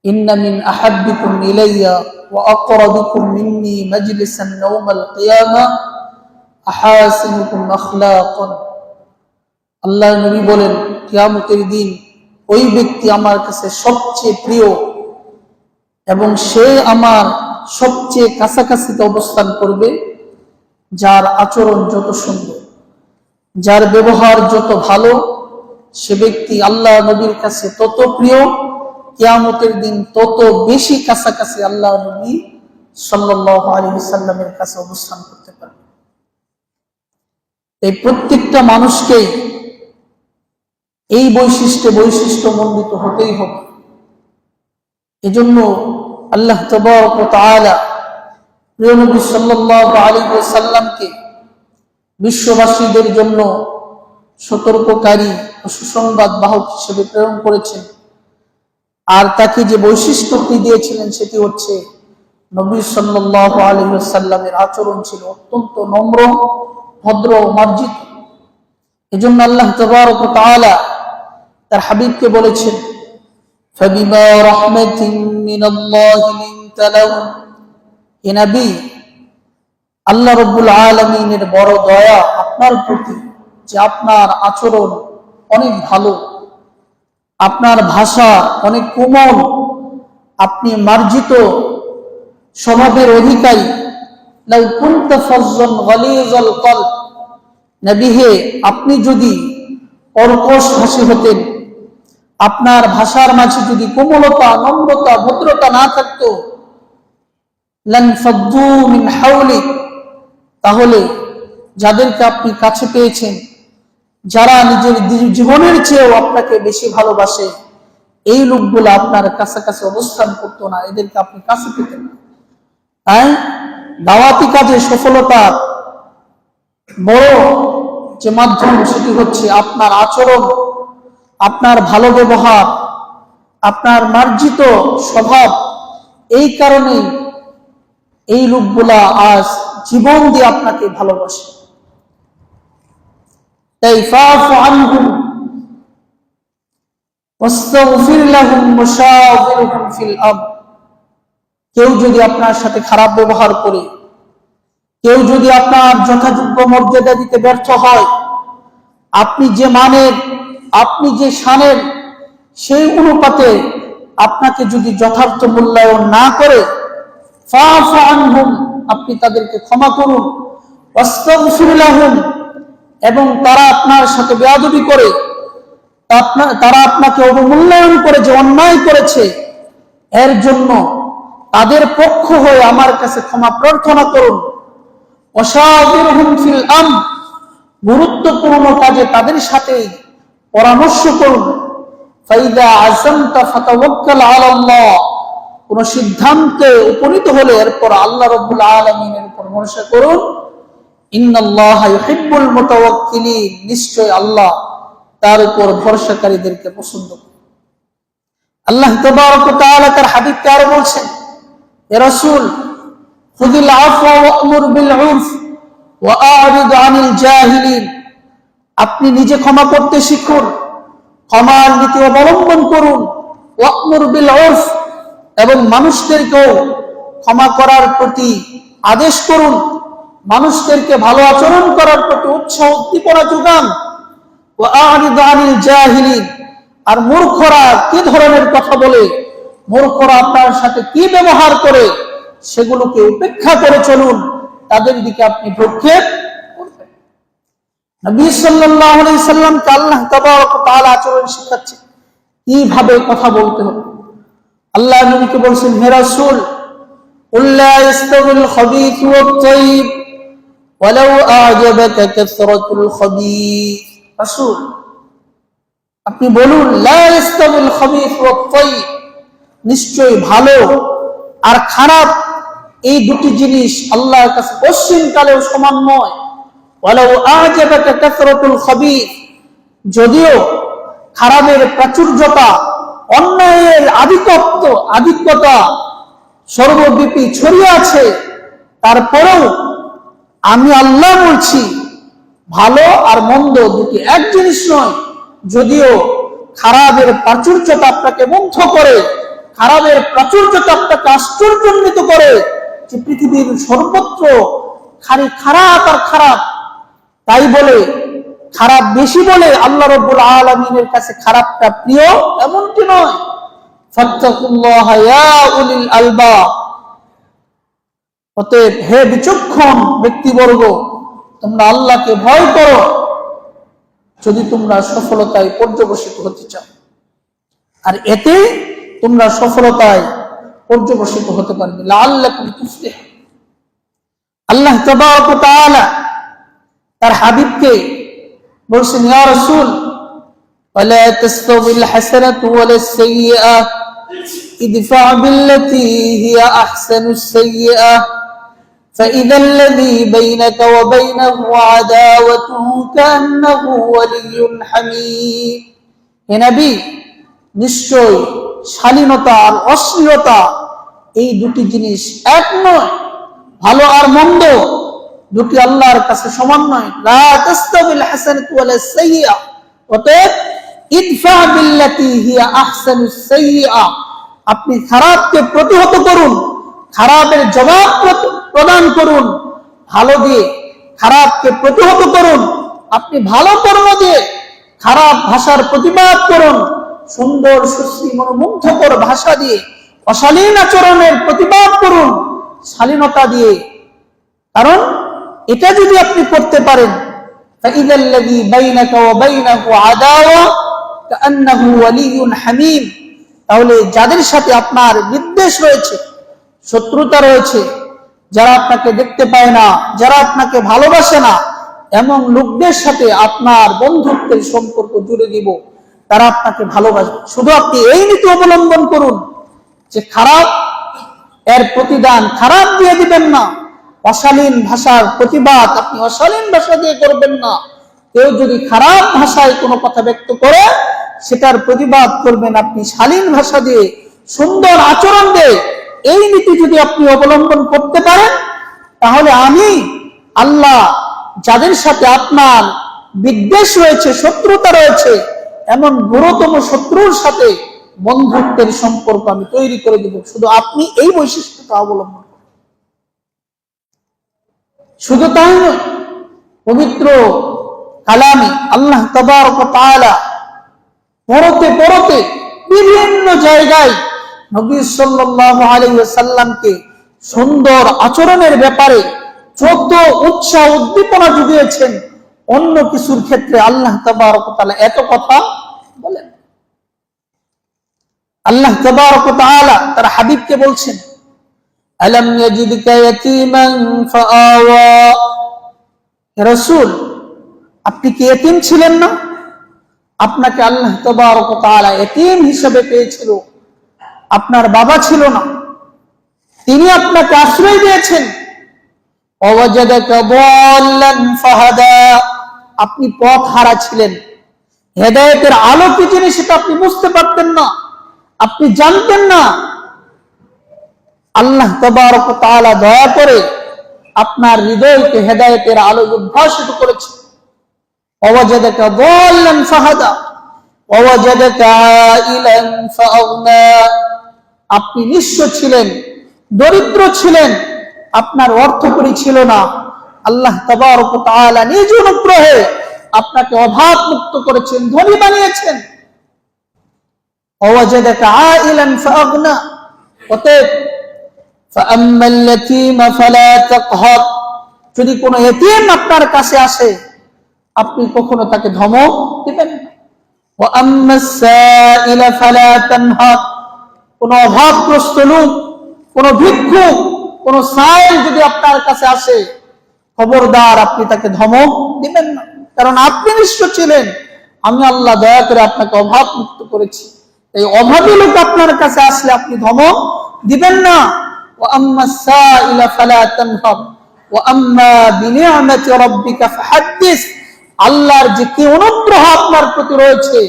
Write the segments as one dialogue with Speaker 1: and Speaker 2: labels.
Speaker 1: ইন্না মিন আহাব্বিকুম ইলাইয়া ওয়া আকরাবিকুম মিন্নি মাজলিসান ইয়াওমাল কিয়ামাহ আহাসিনুকুম আখলাকান। আল্লাহর নবী বলেন, কিয়ামতের দিন ওই ব্যক্তি আমার কাছে সবচেয়ে প্রিয় এবং সে আমার সবচেয়ে কাছাকাছিতে অবস্থান করবে যার আচরণ যত সুন্দর, যার ব্যবহার যত ভালো, সে ব্যক্তি আল্লাহ নবীর কাছে তত প্রিয়, কিয়ামতের দিন তত বেশি কাছাকাছি আল্লাহ নবী সাল্লাল্লাহু আলাইহি ওয়াসাল্লামের কাছে অবস্থান করতে পারবে। এই প্রত্যেকটা মানুষকেই এই বৈশিষ্ট্যমণ্ডিত হতেই হবে। এজন্য আল্লাহ তাবারক ওয়া তাআলা প্রিয় নবী সাল্লাল্লাহু আলাইহি ওয়াসাল্লামকে বিশ্ববাসীদের জন্য সতর্ককারী ও সুসংবাদ বাহক হিসেবে প্রেরণ করেছেন। আর তাকে যে বৈশিষ্ট্যটি দিয়েছিলেন সেটি হচ্ছে নবী সাল্লাল্লাহু আলাইহি ওয়াসাল্লামের আচরণ ছিল অত্যন্ত নম্র, ভদ্র, মার্জিত। এজন্য আল্লাহ তাবারক ওয়া তাআলা তার হাবিবকে বলেছেন, ফাবিমা রাহমাতিন মিনাল্লাহি লিনতা লাহুম, হে নবী, আল্লাহ রাব্বুল আলামিনের বড় দয়া আপনার প্রতি যে আপনার আচরণ অনেক ভালো, আপনার ভাষা অনেক কোমল, আপনি মার্জিত স্বভাবের অধিকারী। লাউ কুনতা ফাজ্জান গালিজাল কলব, নবী হে, আপনি যদি কর্কশ ভাষী হতেন, আপনার ভাষার মাঝে যদি কোমলতা, নম্রতা, ভদ্রতা না থাকতো, লান ফাদ্দু মিন হাওলিক, তাহলে যাদেরকে আপনি কাছে পেয়েছেন, যারা নিজের জীবনের চেয়েও আপনাকে বেশি ভালোবাসে, এই লোকগুলো আপনার কাছাকাছি অবস্থান করতো না, এদেরকে আপনি কাছে পেতেন না। তাই দাওয়াতি কাজে সফলতার বড় যে মাধ্যম সেটি হচ্ছে আপনার আচরণ, আপনার ভালো ব্যবহার, আপনার মার্জিত স্বভাব। এই কারণেই এই লোকগুলা আজ জীবন দিয়ে আপনাকে ভালোবাসে। তাই ফাফু আনহুম ওয়াস্তাগফির লাহুম ওয়াশাওিরহুম ফিল আমর, কেউ যদি আপনার সাথে খারাপ ব্যবহার করে, কেউ যদি আপনার যথাযোগ্য মর্যাদা দিতে ব্যর্থ হয়, আপনি যে মানের, আপনি যে শানের, সেই অনুপাতে আপনাকে যদি যথার্থ মূল্যায়ন না করে, ফাফু আনহুম, আপনি তাদেরকে ক্ষমা করুন, ওয়াস্তাগফির লাহুম, এবং তারা আপনার সাথে বেয়াদবি করে, তারা আপনাকে অবমূল্যায়ন করে, যে অন্যায় করেছে, এর জন্য তাদের পক্ষ হয়ে আমার কাছে ক্ষমা প্রার্থনা করুন। ওয়াশাওিরহুম ফিল আমর, গুরুত্বপূর্ণ কাজে তাদের সাথে পরামর্শ করুন। ফাইদা আযামতা ফাতাওয়াক্কাল আলাল্লাহ, কোন সিদ্ধান্তে উপনীত হলে এরপর আল্লাহ রাব্বুল আলামিনের উপর ভরসা করুন। ইন্নাল্লাহা ইউহিব্বুল মুতাওয়াক্কিলিন, নিশ্চয় আল্লাহ তার উপর ভরসাকারীদেরকে পছন্দ করেন। আল্লাহ তাবারক ওয়া তাআলা তার হাবিবকে আরো বলছেন, হে রাসূল, খুযিল আফওয়া ওয়া'মুর বিল উরফ ওয়া আ'রিদ আনিল জাহিলিন, আপনি নিজে ক্ষমা করতে শিখুন, ক্ষমার নীতি অবলম্বন করুন। ওয়া'মুর বিল উরফ, এবং মানুষদেরকেও ক্ষমা করার প্রতি আদেশ করুন, মানুষদেরকে ভালো আচরণ করার প্রতি উৎসাহ উদ্দীপনা যোগান। ওয়া আ'রিদ আনিল জাহিলিন, আর মূর্খরা কি ধরনের কথা বলে, মূর্খরা আপনার সাথে কি ব্যবহার করে, সেগুলোকে উপেক্ষা করে চলুন, তাদের দিকে আপনি ভ্রুক্ষেপ করবেন। নবী সাল্লাল্লাহু আলাইহি সাল্লামকে আল্লাহ তাবারক ওয়া তাআলা আচরণ শিখাচ্ছেন, কিভাবে কথা বলতে হবে। আল্লাহ নবীকে বলছেন, হে রাসূল, কুল লা ইস্তাবিল খাবীথু ওয়াত তাইয়্যিব ওয়ালাউ আ'জাবাকা কাসরাতুল খাবীথ। রাসূল, আপনি বলুন, লা ইস্তাবিল খাবীথ ওয়াত তাইয়্যিব, নিশ্চয়ই ভালো আর খারাপ এই দুটি জিনিস আল্লাহর কাছে পশ্চিমকালেও সমান নয়। ওয়ালাউ আ'জাবাকা কাসরাতুল খাবীথ, যদিও খারাপের প্রাচুর্যতা, অন্যায়ের আধিক্যতা সর্বব্যাপী ছড়িয়ে আছে, তারপরেও আমি আল্লাহ বলছি, ভালো আর মন্দ দুটি এক জিনিস নয়। যদিও খারাপের প্রাচুর্যতা আপনাকে মুগ্ধ করে, খারাপের প্রাচুর্যতা আপনাকে আশ্চর্যান্বিত করে যে পৃথিবীর সর্বত্র খালি খারাপ আর খারাপ। তাই বলে খারাপ বেশি বলে আল্লাহ রাব্বুল আলামিনের কাছে খারাপটা প্রিয় এমনটি নয়। ফাত্তাকুল্লাহ ইয়া উলিল আলবাব, অতএব হে বিচক্ষণ ব্যক্তিবর্গ, তোমরা আল্লাহকে ভয় করো যদি তোমরা সফলতায় পর্যবসিত হতে চাও। আর এতে তোমরা সফলতায় পর্যবসিত হতে পারবে। লাআল্লাকুম তুফলিহুন। আল্লাহ তাবারক ওয়া তাআলা তার হাবিবকে বলছেন, ইয়া রাসূল ওয়ালা তাসতাবিল হাসানাতু ওয়ালাস সাইয়্যিআহ ইদফা বিল্লাতী হিয়া আহসানুস সাইয়্যিআহ فإذا الذي بينك وبينه عداوة كأنه ولي حميم। হে নবী, নিশ্চয় শালীনতা আর অশ্লীলতা এই দুটি জিনিস এক নয়। ভালো আর মন্দ দুটি আল্লাহর কাছে সমান নয়। লা তাসতাবিল হাসানাতু ওয়ালাস সাইয়্যিআহ, অতএব ইদফা বিল্লাতী হিয়া আহসানুস সাইয়্যিআহ, আপনি খারাপকে প্রতিহত করুন, খারাপের জবাব প্রদান করুন ভালো দিয়ে, খারাপকে প্রতিহত করুন আপনি ভালো কর্ম দিয়ে, খারাপ ভাষার প্রতিবাদ করুন সুন্দর সুশ্রী মনোমুগ্ধকর ভাষা দিয়ে, অশালীন আচরণের প্রতিবাদ করুন শালীনতা দিয়ে। কারণ এটা যদি আপনি করতে পারেন, فإذا الذي بينك وبينه عداوة كأنه ولي حميم, তাহলে যাদের সাথে আপনার বিদ্বেষ রয়েছে, শত্রুতা রয়েছে, যারা আপনাকে দেখতে পায় না, যারা আপনাকে ভালোবাসে না, এমন লোকদের সাথে আপনার বন্ধুত্বের সম্পর্ক জুড়ে দিব, তারা আপনাকে ভালোবাসবে। শুধু আপনি এই নীতি অবলম্বন করুন যে খারাপ এর প্রতিদান খারাপ দিয়ে দিবেন না, অশালীন ভাষার প্রতিবাদ আপনি অশালীন ভাষা দিয়ে করবেন না। কেউ যদি খারাপ ভাষায় কোনো কথা ব্যক্ত করে সেটার প্রতিবাদ করবেন আপনি শালীন ভাষা দিয়ে, সুন্দর আচরণ দিয়ে। এই নীতি যদি আপনি অবলম্বন করতে পারেন, তাহলে আমি আল্লাহ যাদের সাথে আপনার বিদ্বেষ রয়েছে, শত্রুতা রয়েছে, এমন গুরুতম শত্রুর সাথে বন্ধুত্বের সম্পর্ক আমি তৈরি করে দিব। শুধু আপনি এই বৈশিষ্ট্যটা অবলম্বন করুন। শুধু তাই নয়, পবিত্র কালামে আল্লাহ তাবারক ওয়া তাআলা পড়তে পড়তে বিভিন্ন জায়গায় নবী সাল্লাল্লাহু আলাইহি ওয়াসাল্লামকে সুন্দর আচরণের ব্যাপারে যত উৎসাহ উদ্দীপনা জুগিয়েছেন, অন্য কিছুর ক্ষেত্রে আল্লাহ তাবারক ওয়া তাআলা এত কথা বলেন। আল্লাহ তাবারক ওয়া তাআলা তার হাবিবকে বলছেন, আলাম ইয়াজিদকা ইয়াতীমান ফাআওয়া, হে রাসূল আপনি কি এতিম ছিলেন না? আপনাকে আল্লাহ তাবারক ওয়া তাআলা এতিম হিসেবে পেয়েছিল, আপনার বাবা ছিল না, তিনি আপনাকে আশ্রয় দিয়েছেন। ওয়াজাদাকা দাল্লান ফাহাদা, আপনি পথ হারা ছিলেন, হেদায়েতের আলো কি জিনিস সেটা আপনি বুঝতে পারতেন না, আপনি জানতেন না। আল্লাহ তাবারক ওয়া তাআলা দয়া করে আপনার হৃদয়কে হেদায়েতের আলো উদ্ভাসিত করেছেন। ওয়াজাদাকা দাল্লান ফাহাদা ওয়াজাদাকা আইলান ফাআগনা, আপনি নিঃস্ব ছিলেন, দরিদ্র ছিলেন, আপনার অর্থকড়ি ছিল না, আল্লাহ তাবারক ওয়া তাআলা নিজ অনুগ্রহে আপনাকে অভাব মুক্ত করেছেন, ধনী বানিয়েছেন। ওয়াজাদাকা আইলান ফাআগনা, অতএব ফাআম্মাল ইয়াতীমা ফালা তাকহার, যদি কোনো এতিম আপনার কাছে আসে আপনি কখনো তাকে ধমক দিবেন না। ওয়া আম্মাস সাইলা ফালা তানহার, কোন অভাবগ্রস্ত লোক, কোন ভিক্ষুক, কোন সাইল যদি আপনার কাছে আসে খবরদার আপনি তাকে ধমক দিবেন না, কারণ আপনি নিঃস্ব ছিলেন, আমি আল্লাহ দয়া করে আপনাকে অভাব মুক্ত করেছি। এই অভাবী লোক আপনার কাছে আসলে আপনি ধমক দিবেন না। ওয়া আম্মাস সাইলা ফালা তানহার ওয়া আম্মা বিনি'মাতি রাব্বিকা ফাহাদ্দিস, আল্লাহর যে কি অনুগ্রহ আপনার প্রতি রয়েছে,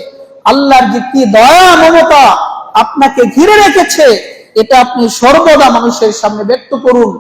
Speaker 1: আল্লাহর যে কি দয়া মমতা আপনাকে ঘিরে রেখেছে, এটা আপনি সর্বদা মানুষের সামনে ব্যক্ত করুন।